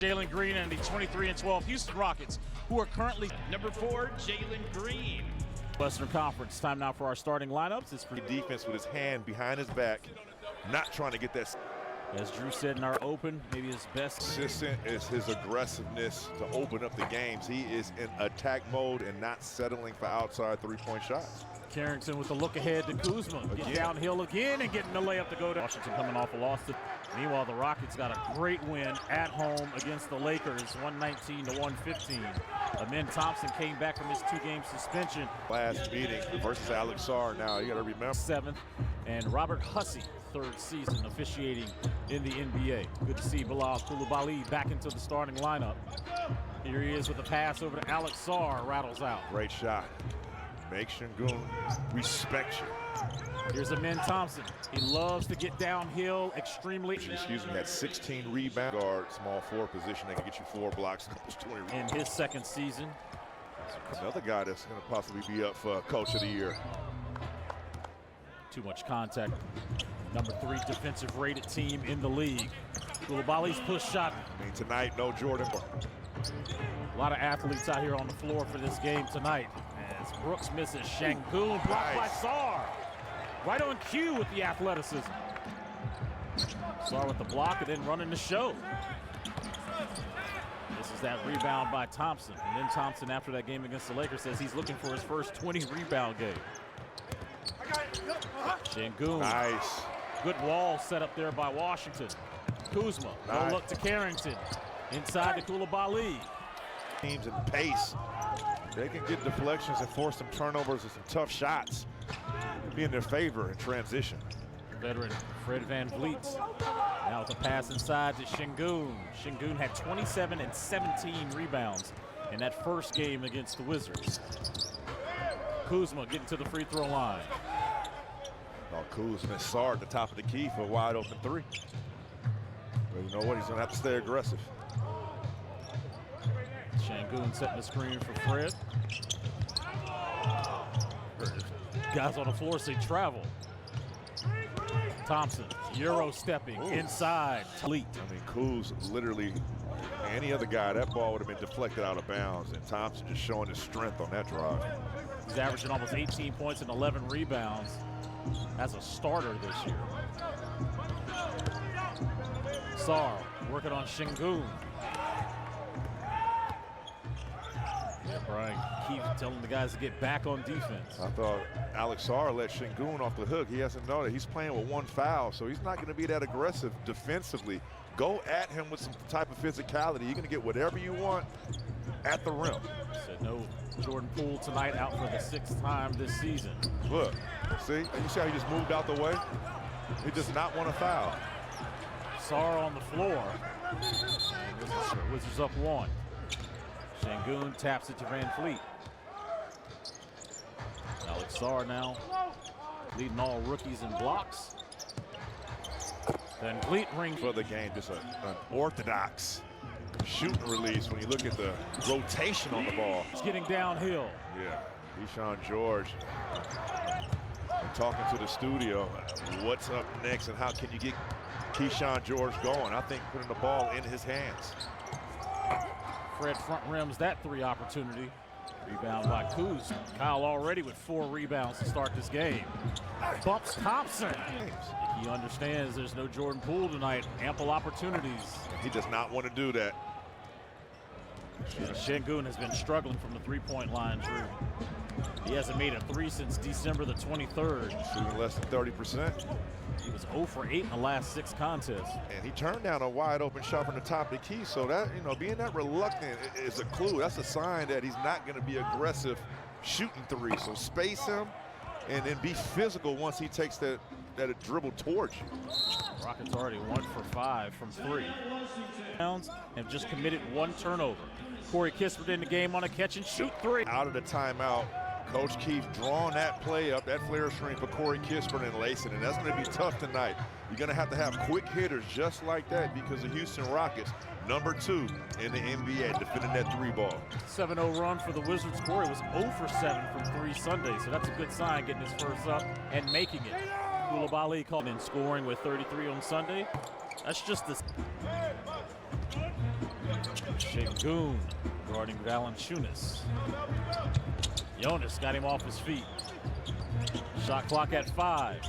Jalen Green and the 23-12 Houston Rockets, who are currently number 4, Jalen Green. Western Conference. Time now for our starting lineups. It's for defense with his hand behind his back, not trying to get that. As Drew said in our open, maybe his best. Consistent is his aggressiveness to open up the games. He is in attack mode and not settling for outside three-point shots. Carrington with the look ahead to Kuzma. Getting downhill again and getting the layup to go to Washington, coming off a loss. Meanwhile, the Rockets got a great win at home against the Lakers, 119-115. Amen Thompson came back from his 2-game suspension. Last meeting versus Alex Sarr. Now you got to remember 7th, and Robert Hussey, 3rd season officiating in the NBA. Good to see Bilal Coulibaly back into the starting lineup. Here he is with a pass over to Alex Sarr, rattles out. Great shot. Make Şengün respect you. Here's Amen Thompson. He loves to get downhill extremely. Excuse me, that 16 rebound guard, small forward position that can get you 4 blocks and almost 20 rebounds. In his 2nd season. Another guy that's going to possibly be up for Coach of the Year. Too much contact. Number 3 defensive rated team in the league. Coulibaly's push shot. I mean, tonight, no Jordan. A lot of athletes out here on the floor for this game tonight. As Brooks misses, Şengün blocked by Sarr. Right on cue with the athleticism. Sarr with the block and then running the show. This is that rebound by Thompson. And then Thompson, after that game against the Lakers, says he's looking for his first 20-rebound game. Şengün. Nice. Good wall set up there by Washington. Kuzma, no look to Carrington. Inside to Coulibaly. Teams and pace. They can get deflections and force some turnovers and some tough shots. Be in their favor in transition. Veteran Fred VanVleet now with a pass inside to Şengün. Şengün had 27 and 17 rebounds in that first game against the Wizards. Kuzma getting to the free throw line. Oh, Kuzma and Sarr at the top of the key for a wide open 3. But you know what? He's going to have to stay aggressive. Şengün setting the screen for Fred. Guys on the floor say travel. Thompson, Euro stepping inside. Lead. I mean, Kuz literally, any other guy, that ball would have been deflected out of bounds, and Thompson just showing his strength on that drive. He's averaging almost 18 points and 11 rebounds as a starter this year. Sarr working on Şengün. Yeah, Brian Keefe telling the guys to get back on defense. I thought Alex Sarr let Şengün off the hook. He hasn't known it. He's playing with 1 foul, so he's not going to be that aggressive defensively. Go at him with some type of physicality. You're going to get whatever you want at the rim. Said no Jordan Poole tonight, out for the 6th time this season. Look, see? You see how he just moved out the way? He does not want to foul. Sarr on the floor. Wizards up 1. Şengün taps it to VanVleet. Alex Sarr now leading all rookies in blocks. VanVleet rings for the game. Just an orthodox shooting release when you look at the rotation on the ball. He's getting downhill. Yeah, Keyshawn George talking to the studio. What's up next and how can you get Keyshawn George going? I think putting the ball in his hands. Fred front rims that 3 opportunity. Rebound by Kuz. Kyle already with 4 rebounds to start this game. Bumps Thompson. He understands there's no Jordan Poole tonight. Ample opportunities. He does not want to do that. Şengün has been struggling from the 3-point line, Drew. He hasn't made a 3 since December the 23rd. Shooting less than 30%. He was 0 for 8 in the last 6 contests. And he turned down a wide open shot from the top of the key. So that, you know, being that reluctant is a clue. That's a sign that he's not going to be aggressive shooting 3. So space him and then be physical once he takes that dribble towards you. Rockets already 1 for 5 from 3. Have just committed 1 turnover. Corey Kispert in the game on a catch and shoot 3. Out of the timeout. Coach Keefe drawing that play up, that flare screen for Corey Kispert and Layson, and that's going to be tough tonight. You're going to have quick hitters just like that because the Houston Rockets, number 2 in the NBA, defending that 3 ball. 7-0 run for the Wizards. Corey was 0 for 7 from 3 Sunday, so that's a good sign, getting his first up and making it. Coulibaly called in scoring with 33 on Sunday. That's just the Şengün guarding Valanciunas. Jonas got him off his feet. Shot clock at 5.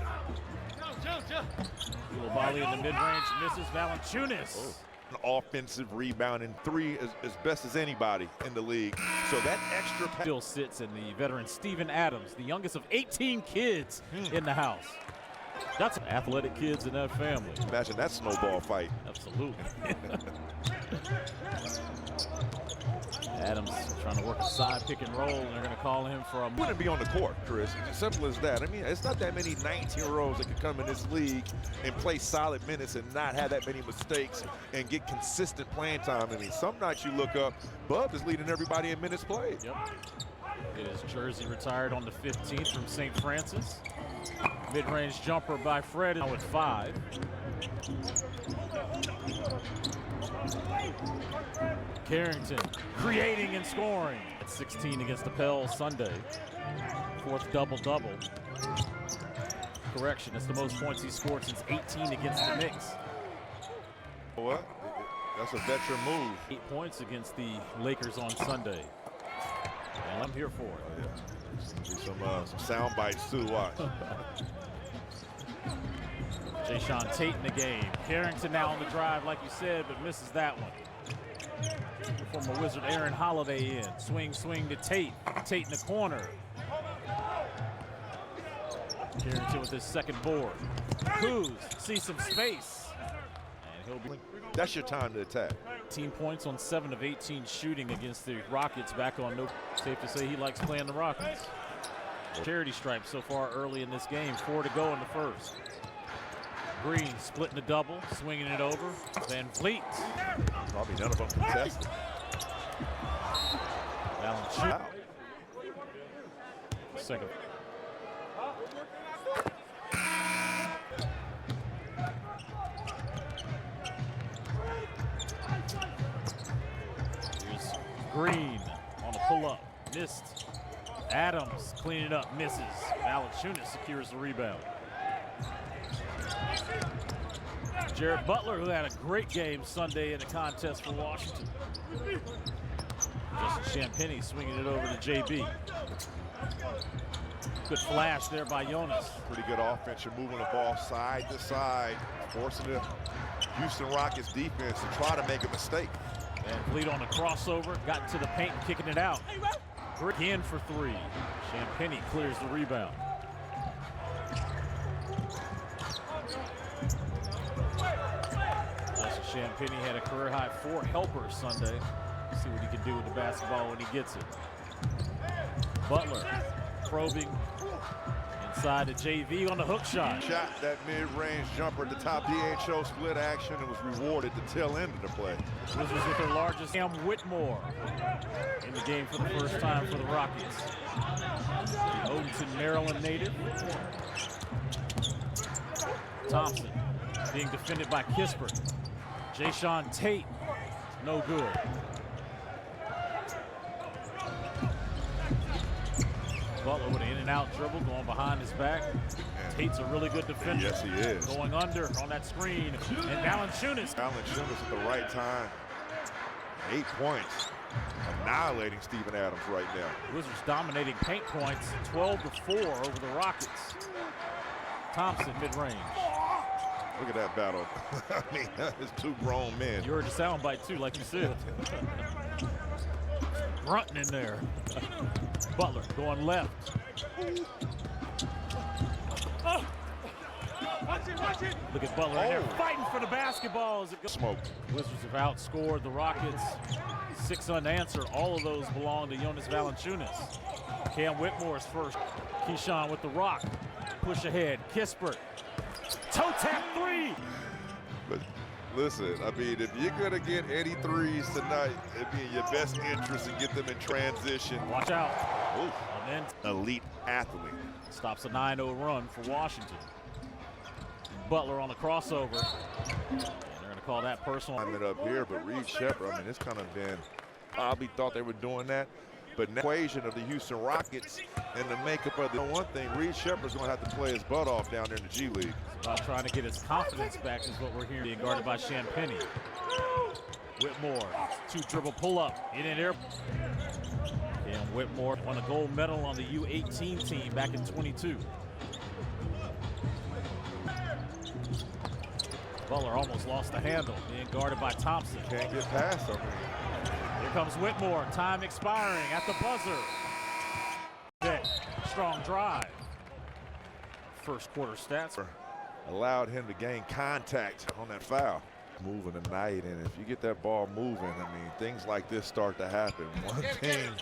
Coulibaly in the mid-range misses. Valanciunas. An offensive rebound and 3 as best as anybody in the league. So that extra Still sits in the veteran Steven Adams, the youngest of 18 kids in the house. Got some athletic kids in that family. Imagine that snowball fight. Absolutely. Adams trying to work a side pick and roll, and they're going to call him for a... Wouldn't be on the court, Chris. It's as simple as that. I mean, it's not that many 19-year-olds that can come in this league and play solid minutes and not have that many mistakes and get consistent playing time. I mean, some nights you look up, Bub is leading everybody in minutes played. Yep. Get his jersey retired on the 15th from St. Francis. Mid-range jumper by Fred now with 5. Carrington creating and scoring at 16 against the Pels Sunday. 4th double-double. Correction, it's the most points he's scored since 18 against the Knicks. What? That's a veteran move. 8 points against the Lakers on Sunday. And I'm here for it. Oh, yeah. Some sound bites too, watch. Jayshawn Tate in the game. Carrington now on the drive, like you said, but misses that one. Former Wizard Aaron Holiday in. Swing to Tate. Tate in the corner. Carrington with his second board. Kuz sees some space. And he'll be... That's your time to attack. 18 points on 7 of 18 shooting against the Rockets. Back on no... Safe to say he likes playing the Rockets. Charity stripe so far early in this game. 4 to go in the first. Green splitting the double, swinging it over. Van Vliet. Probably none of them contested. Valanciunas. Second. Here's Green on the pull-up. Missed. Adams cleaning up, misses. Valanciunas secures the rebound. Jared Butler, who had a great game Sunday in the contest for Washington. Justin Champagnie swinging it over to JB. Good flash there by Jonas. Pretty good offense. You're moving the ball side to side, forcing the Houston Rockets defense to try to make a mistake. And Vliet on the crossover, got into the paint and kicking it out. Again for 3. Champagnie clears the rebound. Champagnie had a career-high 4 helpers Sunday. See what he can do with the basketball when he gets it. Butler probing inside to JV on the hook shot. Shot that mid-range jumper at the top DHO split action and was rewarded the tail end of the play. Wizards with their largest Cam Whitmore in the game for the first time for the Rockets. The Odenton, Maryland native. Thompson being defended by Kispert. Jayshawn Tate, no good. Butler with an in-and-out dribble going behind his back. Tate's a really good defender. Yes, he is. Going under on that screen. And Valanciunas. Valanciunas at the right time. 8 points. Annihilating Steven Adams right now. Wizards dominating paint points, 12-4 over the Rockets. Thompson mid-range. Look at that battle. I mean, it's 2 grown men. You heard the soundbite too, like you said. Grunting in there. Butler going left. Look at Butler in there fighting for the basketball as it goes. Smoke. Wizards have outscored the Rockets 6 unanswered. All of those belong to Jonas Valanciunas. Cam Whitmore's first. Keyshawn with the rock. Push ahead. Kispert. Toe tap 3. But listen, I mean, if you're going to get any threes tonight, it'd be in your best interest to get them in transition. Watch out. Ooh. And then Elite athlete. stops a 9-0 run for Washington. Butler on the crossover. And they're going to call that personal. I'm it up here, but Reed Sheppard, I mean, it's kind of been, probably thought they were doing that. But the equation of the Houston Rockets and the makeup of the one thing, Reed Sheppard's going to have to play his butt off down there in the G League. About trying to get his confidence back is what we're hearing. Being guarded by Champagnie. Whitmore, 2-dribble pull-up, in and air. And Whitmore won a gold medal on the U18 team back in 22. Butler almost lost the handle, being guarded by Thompson. Can't get past him. Here comes Whitmore, time expiring at the buzzer. Strong drive. First quarter stats. Allowed him to gain contact on that foul. Moving tonight, and if you get that ball moving, I mean, things like this start to happen. One thing,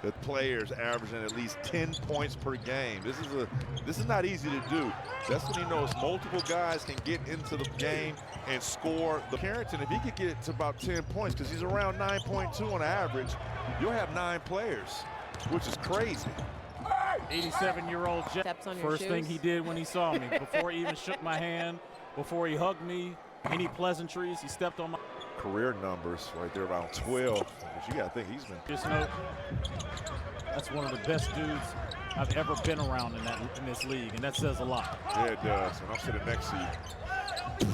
the players averaging at least 10 points per game. This is not easy to do. That's when he knows multiple guys can get into the game and score. The Carrington, if he could get to about 10 points, because he's around 9.2 on average, you'll have 9 players, which is crazy. 87-year-old Jeff. First thing he did when he saw me, before he even shook my hand, before he hugged me, any pleasantries, he stepped on my career numbers right there, around 12. But you got to think he's been. Just note, that's one of the best dudes I've ever been around in this league, and that says a lot. Yeah, it does. And I'm sitting next to you.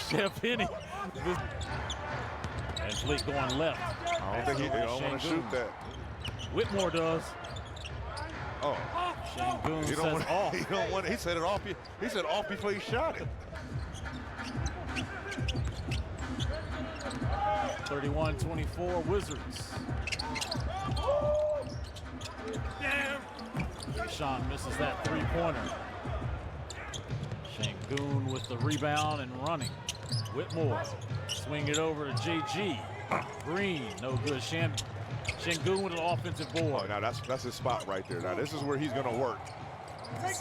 Chef Penny. And Fleet going left. I don't think he don't want to shoot that. Whitmore does. Oh. Shane Goon says off. He don't want it. He said it off. He said off before he shot it. 31-24 Wizards. Sean misses that three-pointer. Shangoon with the rebound and running. Whitmore swing it over to JG. Green, no good. Shangoon with an offensive board. Oh, now that's his spot right there. Now this is where he's going to work. Good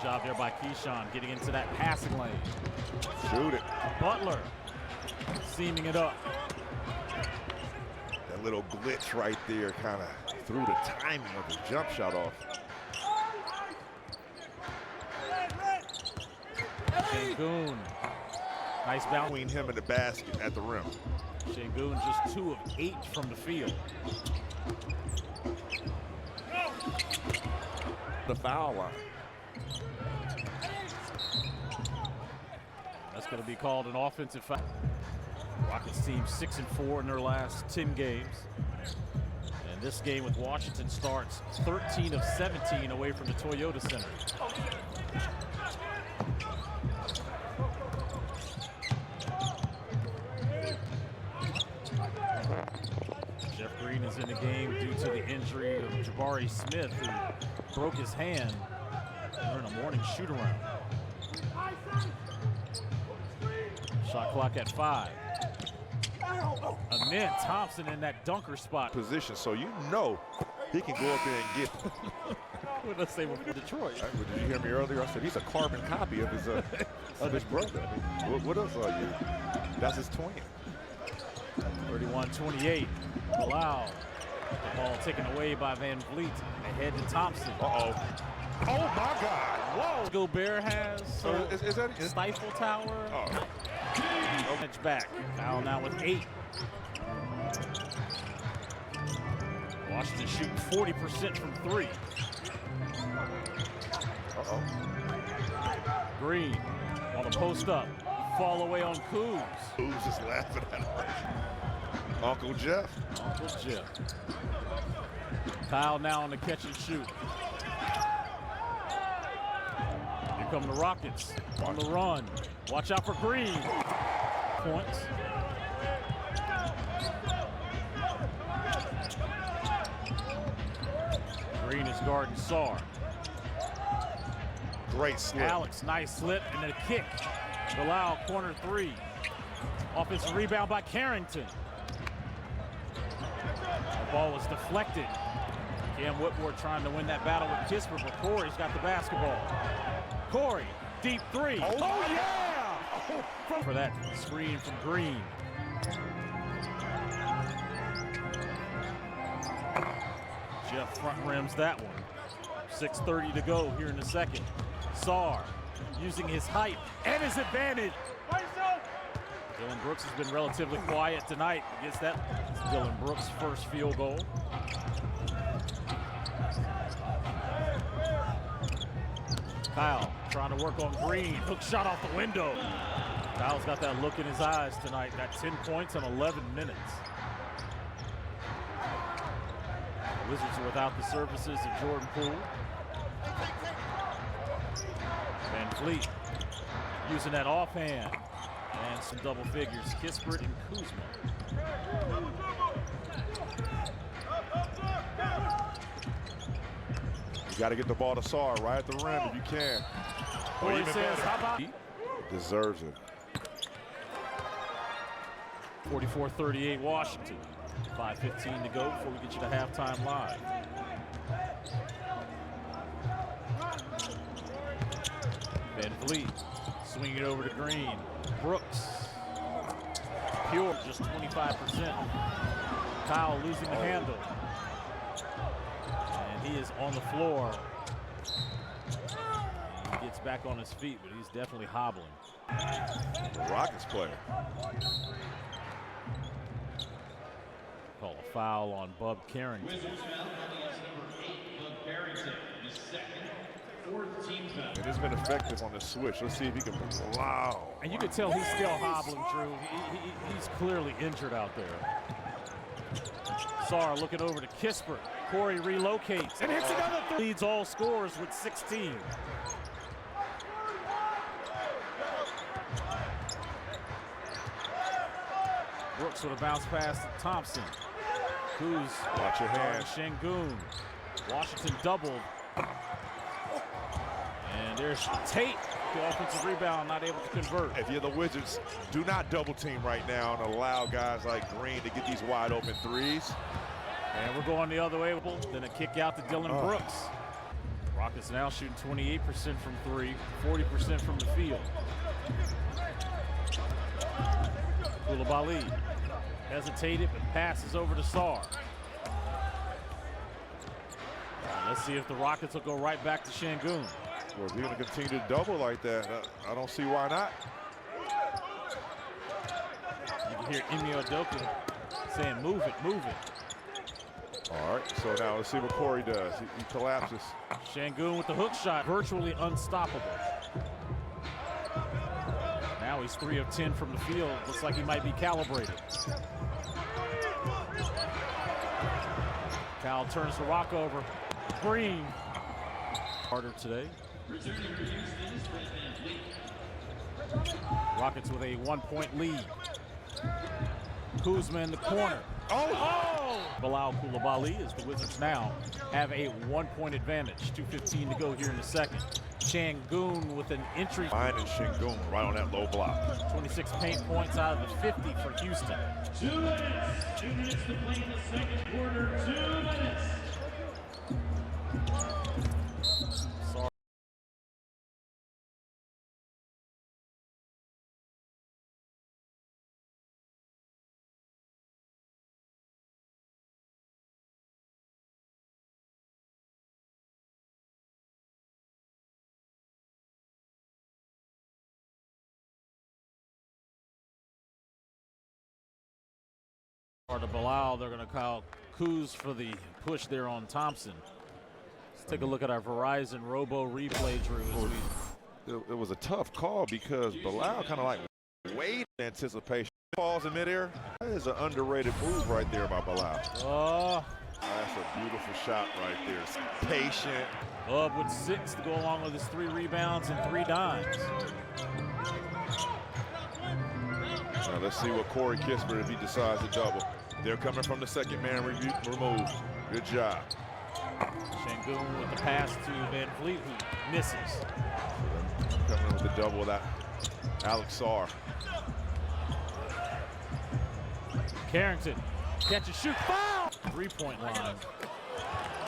job there by Keyshawn getting into that passing lane. Shoot it. Butler seaming it up. That little glitch right there kind of threw the timing of his jump shot off. Shangoon. Nice bounce. Between him and the basket at the rim. Shangoon just 2 of 8 from the field. The foul line. That's going to be called an offensive foul. Rockets team 6-4 in their last 10 games. And this game with Washington starts 13 of 17 away from the Toyota Center. Jeff Green is in the game due to the injury of Jabari Smith, who broke his hand during a morning shoot-around. Shot clock at 5. And then Thompson in that dunker spot. Position, so you know he can go up there and get. What did I say before Detroit? Did you hear me earlier? I said he's a carbon copy of his brother. I mean, what else are you? That's his twin. 31-28. Bilal. The ball taken away by Van Vliet. Ahead to Thompson. Uh-oh. Oh, my God. Whoa. Gobert has Is that Stifle Tower. Oh. Edge back. Foul now with 8. Washington shooting 40% from 3. Uh-oh. Green on the post up. Fall away on Kuz. Who's just laughing at him? Uncle Jeff. Uncle Jeff. Kyle now on the catch and shoot. Here come the Rockets on the run. Watch out for Green. Points. Green is guarding Sarr. Great slip. Alex, nice slip, and then a kick. Bilal, corner 3. Offensive rebound by Carrington. The ball was deflected. Cam Whitmore trying to win that battle with Kisper, but Corey's got the basketball. Corey, deep 3. Oh yeah! For that screen from Green. Jeff front rims that one. 6:30 to go here in the second. Sarr using his height and his advantage. Dylan Brooks has been relatively quiet tonight. Gets that. It's Dylan Brooks' first field goal. Kyle trying to work on Green. Hook shot off the window. Kyle's got that look in his eyes tonight. Got 10 points in 11 minutes. The Wizards are without the services of Jordan Poole. Van Vliet using that offhand. And some double figures, Kispert and Kuzma. You got to get the ball to Sarr right at the rim if you can. Or Corey even says, better. how about Deserves it. 44-38 Washington. 5:15 to go before we get you to halftime live. Van Vliet swinging it over to Green. Brooks. Pure, just 25%. Kyle losing the handle. And he is on the floor. He gets back on his feet, but he's definitely hobbling. The Rockets player. Call a foul on Bub Carrington. And it's been effective on the switch. Let's see if he can. Wow. And you can tell he's still hobbling, Drew. He's clearly injured out there. Sarr looking over to Kispert. Corey relocates and hits another three. Leads all scorers with 16. Brooks with a bounce pass to Thompson. Kuz. Watch your hand. Şengün. Washington doubled. And there's Tate, the offensive rebound, not able to convert. If you're the Wizards, do not double team right now and allow guys like Green to get these wide open threes. And we're going the other way. Then a kick out to Dylan Brooks. Rockets now shooting 28% from three, 40% from the field. Coulibaly hesitated but passes over to Sarr. Let's see if the Rockets will go right back to Şengün. Well, if you're going to continue to double like that, I don't see why not. You can hear Emi Udoka saying, move it, move it. All right, so now let's see what Corey does. He collapses. Şengün with the hook shot, virtually unstoppable. Now he's 3 of 10 from the field. Looks like he might be calibrated. Cal turns the rock over. Green. Harder today. Rockets with a 1-point lead. Kuzma in the corner. Oh! Bilal Coulibaly as the Wizards now have a 1-point advantage. 2:15 to go here in the second. Şengün with an entry. Finding Şengün right on that low block. 26 paint points out of the 50 for Houston. 2 minutes. 2 minutes to play in the second quarter. 2 minutes. Or to Bilal, they're going to call Kuz for the push there on Thompson. Let's take a look at our Verizon Robo replay, Drew. It was a tough call because Bilal kind of like waited in anticipation. Falls in midair. That is an underrated move right there by Bilal. Oh. That's a beautiful shot right there. Patient. Bub with 6 to go along with his 3 rebounds and 3 dimes. Now let's see what Corey Kispert if he decides to double. They're coming from the second man remove. Good job. Şengün with the pass to Van Vliet, who misses. Coming with the double that Alex Sarr. Carrington, catch and shoot, foul! 3-point line.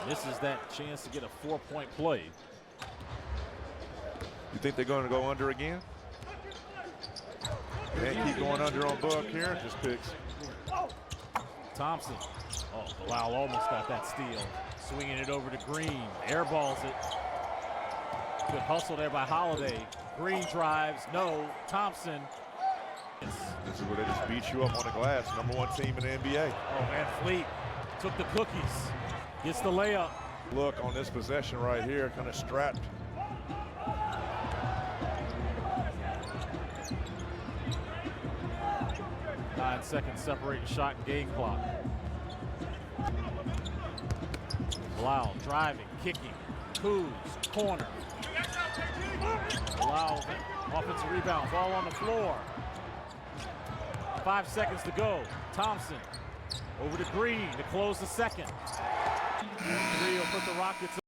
Misses that chance to get a 4-point play. You think they're going to go under again? Can't keep going under on Bub. Karen just picks. Thompson. Oh, Bilal almost got that steal. Swinging it over to Green. Airballs it. Good hustle there by Holiday. Green drives. No. Thompson. This is where they just beat you up on the glass. #1 team in the NBA. Oh, Van Vliet took the cookies. Gets the layup. Look on this possession right here, kind of strapped. 9 seconds separating shot and game clock. Blau driving, kicking. Kuz, corner. Blau, offensive rebound, ball on the floor. 5 seconds to go. Thompson over to Green to close the second. 3 will put the Rockets